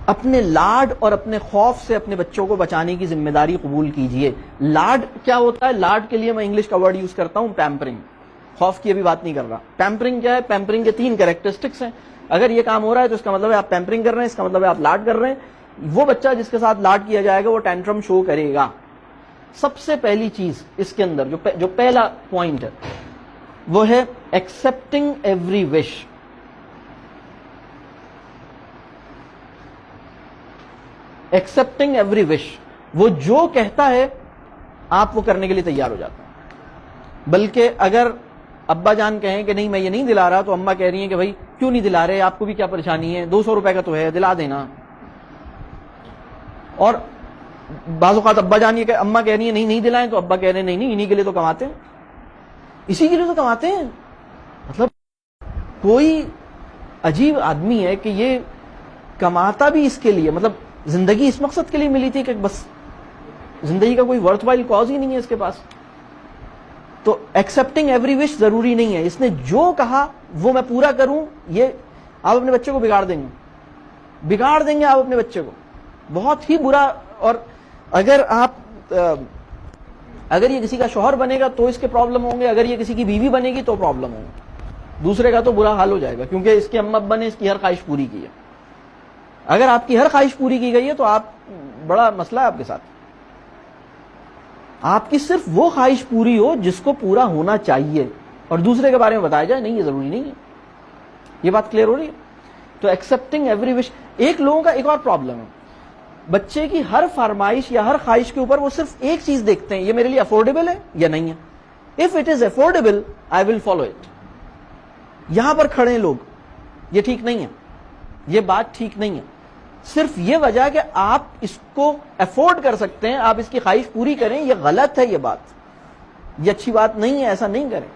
اپنے لاڈ اور اپنے خوف سے اپنے بچوں کو بچانے کی ذمہ داری قبول کیجئے. لاڈ کیا ہوتا ہے؟ لاڈ کے لیے میں انگلش کا ورڈ یوز کرتا ہوں پیمپرنگ. خوف کی ابھی بات نہیں کر رہا. پیمپرنگ کیا ہے؟ پیمپرنگ کے 3 کیریکٹرسٹکس ہیں. اگر یہ کام ہو رہا ہے تو اس کا مطلب ہے آپ پیمپرنگ کر رہے ہیں, اس کا مطلب ہے آپ لاڈ کر رہے ہیں. وہ بچہ جس کے ساتھ لاڈ کیا جائے گا وہ ٹینٹرم شو کرے گا. سب سے پہلی چیز اس کے اندر جو پہلا پوائنٹ ہے وہ ہے ایکسپٹنگ ایوری وش. ایکسپٹنگ ایوری وش, وہ جو کہتا ہے آپ وہ کرنے کے لیے تیار ہو جاتے ہیں. بلکہ اگر ابا جان کہیں کہ نہیں میں یہ نہیں دلا رہا, تو اماں کہہ رہی ہیں کہ بھائی کیوں نہیں دلا رہے, آپ کو بھی کیا پریشانی ہے, 200 روپے کا تو ہے, دلا دینا. اور بعض اوقات ابا جان یہ کہ اماں کہہ رہی ہیں نہیں دلائیں, تو ابا کہہ رہے ہیں نہیں انہی کے لیے تو کماتے ہیں, اسی کے لیے تو کماتے ہیں. مطلب کوئی عجیب آدمی ہے کہ یہ کماتا بھی اس کے لیے, مطلب زندگی اس مقصد کے لیے ملی تھی کہ بس زندگی کا کوئی ورتھ وائل کاز ہی نہیں ہے اس کے پاس. تو ایکسپٹنگ ایوری وش ضروری نہیں ہے. اس نے جو کہا وہ میں پورا کروں, یہ آپ اپنے بچے کو بگاڑ دیں گے آپ اپنے بچے کو بہت ہی برا. اور اگر یہ کسی کا شوہر بنے گا تو اس کے پرابلم ہوں گے, اگر یہ کسی کی بیوی بنے گی تو پرابلم ہوں گے, دوسرے کا تو برا حال ہو جائے گا, کیونکہ اس کے اماں ابا نے اس کی ہر خواہش پوری کی ہے. اگر آپ کی ہر خواہش پوری کی گئی ہے تو آپ بڑا مسئلہ ہے آپ کے ساتھ. آپ کی صرف وہ خواہش پوری ہو جس کو پورا ہونا چاہیے, اور دوسرے کے بارے میں بتایا جائے نہیں یہ ضروری نہیں ہے. یہ بات کلیئر ہو رہی ہے؟ تو ایکسپٹنگ ایوری وش. ایک لوگوں کا ایک اور پرابلم ہے, بچے کی ہر فرمائش یا ہر خواہش کے اوپر وہ صرف ایک چیز دیکھتے ہیں, یہ میرے لیے افورڈیبل ہے یا نہیں ہے. If it is affordable I will follow it. یہاں پر کھڑے ہیں لوگ, یہ ٹھیک نہیں ہے, یہ بات ٹھیک نہیں ہے. صرف یہ وجہ کہ آپ اس کو افورڈ کر سکتے ہیں, آپ اس کی خواہش پوری کریں, یہ غلط ہے. یہ بات یہ اچھی بات نہیں ہے, ایسا نہیں کریں.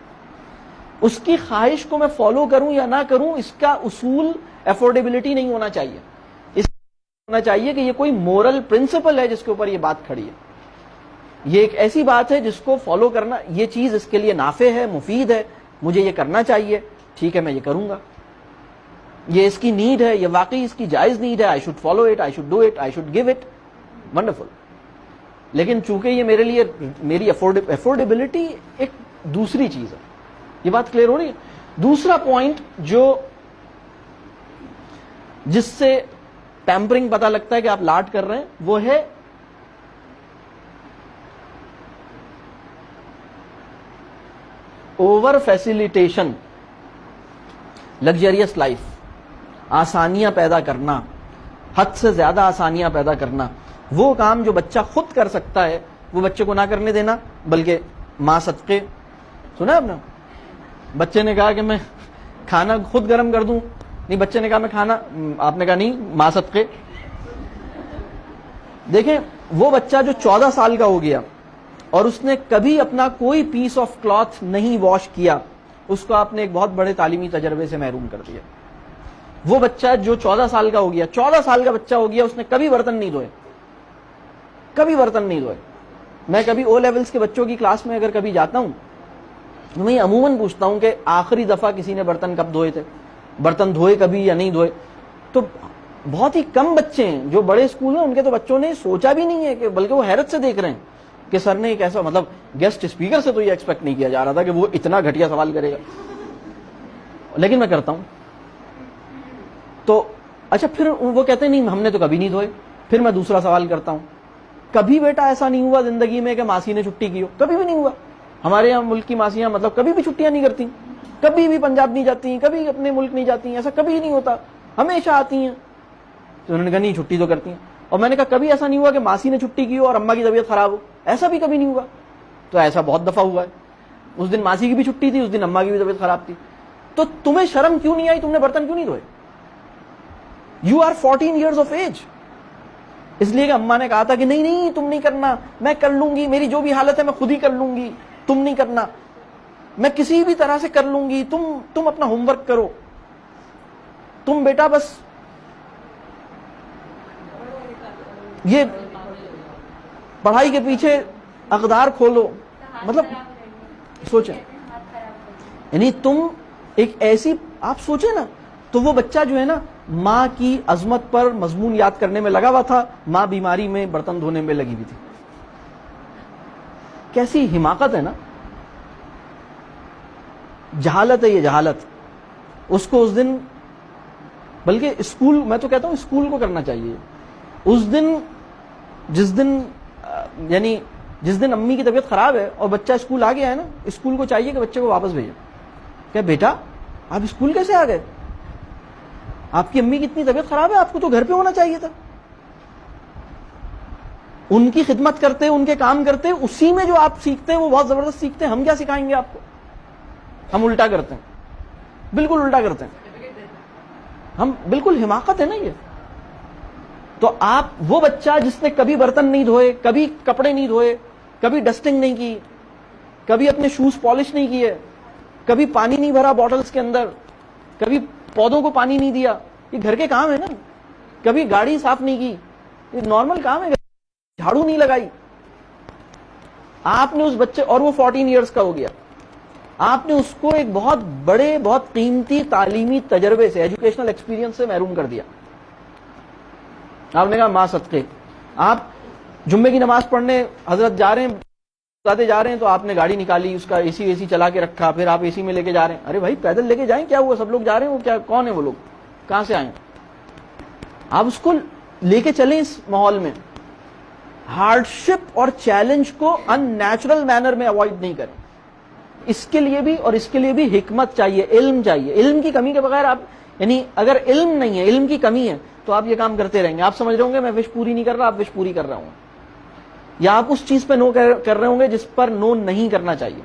اس کی خواہش کو میں فالو کروں یا نہ کروں, اس کا اصول افورڈیبلٹی نہیں ہونا چاہیے. اس ہونا چاہیے کہ یہ کوئی مورل پرنسپل ہے جس کے اوپر یہ بات کھڑی ہے. یہ ایک ایسی بات ہے جس کو فالو کرنا, یہ چیز اس کے لیے نافع ہے, مفید ہے, مجھے یہ کرنا چاہیے, ٹھیک ہے میں یہ کروں گا. یہ اس کی نیڈ ہے, یہ واقعی اس کی جائز نیڈ ہے, I should follow it, I should do it, I should give it, wonderful. لیکن چونکہ یہ میرے لیے میری افورڈیبلٹی ایک دوسری چیز ہے. یہ بات کلیئر ہو رہی ہے؟ دوسرا پوائنٹ جس سے پیمپرنگ پتہ لگتا ہے کہ آپ لاڈ کر رہے ہیں وہ ہے اوور فیسیلیٹیشن. لگژریس لائف, آسانیاں پیدا کرنا, حد سے زیادہ آسانیاں پیدا کرنا. وہ کام جو بچہ خود کر سکتا ہے وہ بچے کو نہ کرنے دینا, بلکہ ماں صدقے. سنا آپ نے, بچے نے کہا کہ میں کھانا خود گرم کر دوں, نہیں بچے نے کہا میں کھانا, آپ نے کہا نہیں ماں صدقے. دیکھیں وہ بچہ جو 14 سال کا ہو گیا اور اس نے کبھی اپنا کوئی پیس آف کلاتھ نہیں واش کیا, اس کو آپ نے ایک بہت بڑے تعلیمی تجربے سے محروم کر دیا. وہ بچہ جو 14 سال کا ہو گیا, 14 سال کا بچہ ہو گیا, اس نے کبھی برتن نہیں دھوئے, کبھی برتن نہیں دھوئے. میں کبھی او لیولز کے بچوں کی کلاس میں اگر کبھی جاتا ہوں تو میں عموماً پوچھتا ہوں کہ آخری دفعہ کسی نے برتن کب دھوئے تھے, برتن دھوئے کبھی یا نہیں دھوئے. تو بہت ہی کم بچے ہیں جو بڑے اسکول ہیں ان کے تو بچوں نے سوچا بھی نہیں ہے, کہ بلکہ وہ حیرت سے دیکھ رہے ہیں کہ سر نے ایک ایسا, مطلب گیسٹ اسپیکر سے تو یہ ایکسپیکٹ نہیں کیا جا رہا تھا کہ وہ اتنا گھٹیا سوال کرے گا, لیکن میں کرتا ہوں. تو اچھا پھر وہ کہتے ہیں نہیں ہم نے تو کبھی نہیں دھوئے. پھر میں دوسرا سوال کرتا ہوں, کبھی بیٹا ایسا نہیں ہوا زندگی میں کہ ماسی نے چھٹی کی ہو؟ کبھی بھی نہیں ہوا. ہمارے یہاں ملک کی ماسیاں مطلب کبھی بھی چھٹیاں نہیں کرتی, کبھی بھی پنجاب نہیں جاتی, کبھی اپنے ملک نہیں جاتی, ایسا کبھی نہیں ہوتا, ہمیشہ آتی ہیں. تو انہوں نے کہا نہیں چھٹی تو کرتی ہیں. اور میں نے کہا کبھی ایسا نہیں ہوا کہ ماسی نے چھٹی کی ہو اور اماں کی طبیعت خراب ہو؟ ایسا بھی کبھی نہیں ہوا. تو ایسا بہت دفعہ ہوا ہے, اس دن ماسی کی بھی چھٹی تھی, اس دن اماں کی بھی طبیعت خراب تھی. تو تمہیں شرم کیوں نہیں آئی, تم نے برتن کیوں نہیں دھوئے؟ You are 14 years of age. اس لیے کہ اماں نے کہا تھا کہ نہیں تم نہیں کرنا, میں کر لوں گی, میری جو بھی حالت ہے میں خود ہی کر لوں گی, تم نہیں کرنا, میں کسی بھی طرح سے کر لوں گی, تم اپنا ہوم ورک کرو, تم بیٹا بس یہ پڑھائی کے پیچھے اقدار کھولو. مطلب سوچیں, یعنی تم ایک ایسی, آپ سوچیں نا, تو وہ بچہ جو ہے نا ماں کی عظمت پر مضمون یاد کرنے میں لگا ہوا تھا, ماں بیماری میں برتن دھونے میں لگی ہوئی تھی. کیسی حماقت ہے نا, جہالت ہے یہ, جہالت. اس کو اس دن, بلکہ اسکول, میں تو کہتا ہوں اسکول کو کرنا چاہیے اس دن, جس دن یعنی جس دن امی کی طبیعت خراب ہے اور بچہ اسکول آ گیا ہے نا, اسکول کو چاہیے کہ بچے کو واپس بھیجے. کہ بیٹا آپ اسکول کیسے آ گئے, آپ کی امی کی اتنی طبیعت خراب ہے, آپ کو تو گھر پہ ہونا چاہیے تھا. ان کی خدمت کرتے, ان کے کام کرتے, اسی میں جو آپ سیکھتے ہیں وہ بہت زبردست سیکھتے ہیں. ہم کیا سکھائیں گے آپ کو؟ ہم الٹا کرتے ہیں, بالکل الٹا کرتے ہیں ہم, بالکل حماقت ہے نا یہ. تو آپ وہ بچہ جس نے کبھی برتن نہیں دھوئے, کبھی کپڑے نہیں دھوئے, کبھی ڈسٹنگ نہیں کی, کبھی اپنے شوز پالش نہیں کیے, کبھی پانی نہیں بھرا بوٹلز کے اندر, کبھی پودوں کو پانی نہیں دیا, یہ گھر کے کام ہے نا. کبھی گاڑی صاف نہیں کی, یہ نارمل کام ہے. جھاڑو نہیں لگائی, آپ نے اس بچے, اور وہ 14 ایئرس کا ہو گیا, آپ نے اس کو ایک بہت بڑے, بہت قیمتی تعلیمی تجربے سے, ایجوکیشنل ایکسپیرینس سے محروم کر دیا. آپ نے کہا ماں صدقے, آپ جمعے کی نماز پڑھنے حضرت جا رہے ہیں, جا رہے ہیں, تو آپ نے گاڑی نکالی, اس کا اے سی چلا کے رکھا, پھر آپ اے سی میں لے کے جا رہے ہیں. ارے بھائی پیدل لے کے جائیں, کیا ہوا, سب لوگ جا رہے ہیں, وہ کیا, کون ہے وہ لوگ, کہاں سے آئے؟ آپ اس کو لے کے چلیں اس ماحول میں. ہارڈ شپ اور چیلنج کو ان نیچرل مینر میں اوائڈ نہیں کریں. اس کے لیے بھی, اور اس کے لیے بھی حکمت چاہیے, علم چاہیے. علم کی کمی کے بغیر آپ, یعنی اگر علم نہیں ہے, علم کی کمی ہے, تو آپ یہ کام کرتے رہیں گے. آپ سمجھ رہے ہوں گے میں وش پوری نہیں کر رہا, آپ وش پوری کر رہا ہوں, یا آپ اس چیز پہ نو کر رہے ہوں گے جس پر نو نہیں کرنا چاہیے,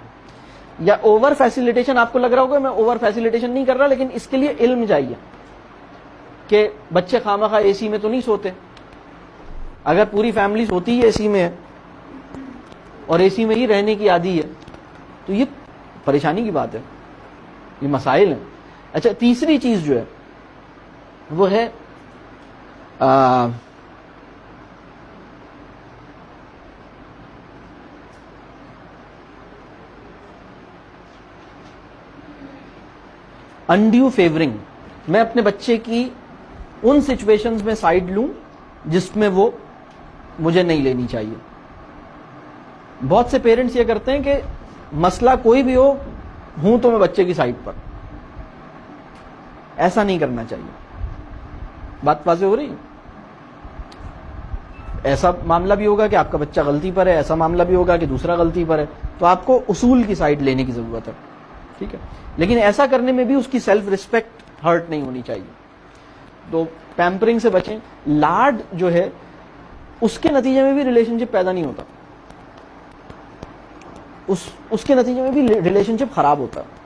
یا اوور فیسیلیٹیشن, آپ کو لگ رہا ہوگا میں اوور فیسیلیٹیشن نہیں کر رہا, لیکن اس کے لیے علم چاہیے کہ بچے خامخواہ اے سی میں تو نہیں سوتے. اگر پوری فیملی سوتی ہی اے سی میں ہے اور اے سی میں ہی رہنے کی عادی ہے, تو یہ پریشانی کی بات ہے, یہ مسائل ہیں. اچھا, تیسری چیز جو ہے وہ ہے انڈیو فیورنگ. میں اپنے بچے کی ان سچویشنز میں سائڈ لوں جس میں وہ مجھے نہیں لینی چاہیے. بہت سے پیرنٹس یہ کرتے ہیں کہ مسئلہ کوئی بھی ہوں تو میں بچے کی سائڈ پر. ایسا نہیں کرنا چاہیے. بات واضح ہو رہی؟ ایسا معاملہ بھی ہوگا کہ آپ کا بچہ غلطی پر ہے, ایسا معاملہ بھی ہوگا کہ دوسرا غلطی پر ہے, تو آپ کو اصول کی سائڈ لینے کی ضرورت ہے. ٹھیک ہے, لیکن ایسا کرنے میں بھی اس کی سیلف ریسپیکٹ ہرٹ نہیں ہونی چاہیے. تو پیمپرنگ سے بچیں. لاڈ جو ہے اس کے نتیجے میں بھی ریلیشن شپ پیدا نہیں ہوتا, اس کے نتیجے میں بھی ریلیشن شپ خراب ہوتا ہے.